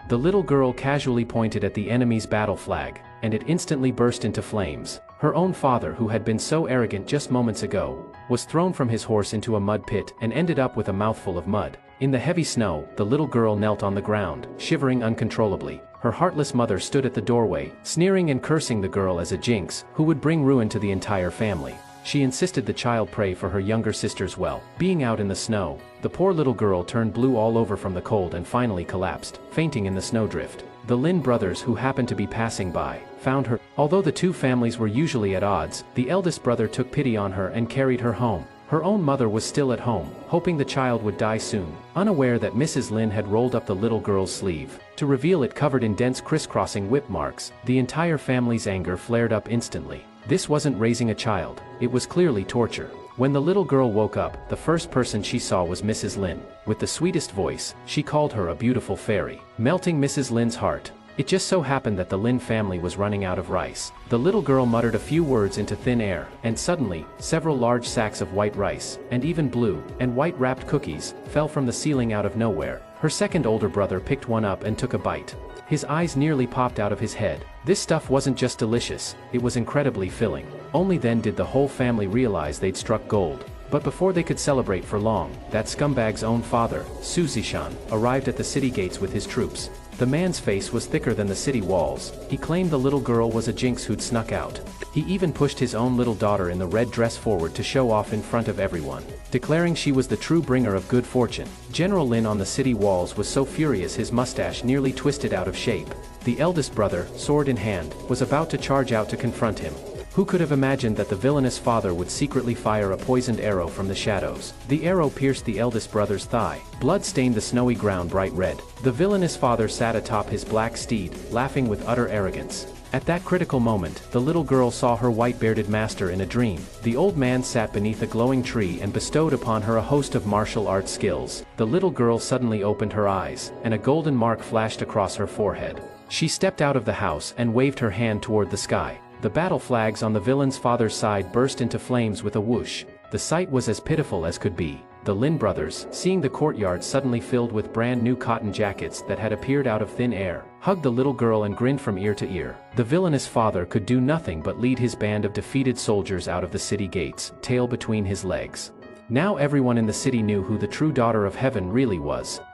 The little girl casually pointed at the enemy's battle flag, and it instantly burst into flames. Her own father, who had been so arrogant just moments ago, was thrown from his horse into a mud pit and ended up with a mouthful of mud. In the heavy snow, the little girl knelt on the ground, shivering uncontrollably. Her heartless mother stood at the doorway, sneering and cursing the girl as a jinx who would bring ruin to the entire family. She insisted the child pray for her younger sister's well. Being out in the snow, the poor little girl turned blue all over from the cold and finally collapsed, fainting in the snowdrift. The Lin brothers, who happened to be passing by, found her. Although the two families were usually at odds, the eldest brother took pity on her and carried her home. Her own mother was still at home, hoping the child would die soon, unaware that Mrs. Lin had rolled up the little girl's sleeve to reveal it covered in dense crisscrossing whip marks. The entire family's anger flared up instantly. This wasn't raising a child, it was clearly torture. When the little girl woke up, the first person she saw was Mrs. Lin. With the sweetest voice, she called her a beautiful fairy, melting Mrs. Lin's heart. It just so happened that the Lin family was running out of rice. The little girl muttered a few words into thin air, and suddenly, several large sacks of white rice, and even blue and white wrapped cookies, fell from the ceiling out of nowhere. Her second older brother picked one up and took a bite. His eyes nearly popped out of his head. This stuff wasn't just delicious, it was incredibly filling. Only then did the whole family realize they'd struck gold. But before they could celebrate for long, that scumbag's own father, Su Zishan, arrived at the city gates with his troops. The man's face was thicker than the city walls. He claimed the little girl was a jinx who'd snuck out. He even pushed his own little daughter in the red dress forward to show off in front of everyone, declaring she was the true bringer of good fortune. General Lin on the city walls was so furious his mustache nearly twisted out of shape. The eldest brother, sword in hand, was about to charge out to confront him. Who could have imagined that the villainous father would secretly fire a poisoned arrow from the shadows? The arrow pierced the eldest brother's thigh. Blood stained the snowy ground bright red. The villainous father sat atop his black steed, laughing with utter arrogance. At that critical moment, the little girl saw her white-bearded master in a dream. The old man sat beneath a glowing tree and bestowed upon her a host of martial arts skills. The little girl suddenly opened her eyes, and a golden mark flashed across her forehead. She stepped out of the house and waved her hand toward the sky. The battle flags on the villain's father's side burst into flames with a whoosh. The sight was as pitiful as could be. The Lin brothers, seeing the courtyard suddenly filled with brand new cotton jackets that had appeared out of thin air, hugged the little girl and grinned from ear to ear. The villainous father could do nothing but lead his band of defeated soldiers out of the city gates, tail between his legs. Now everyone in the city knew who the true daughter of heaven really was.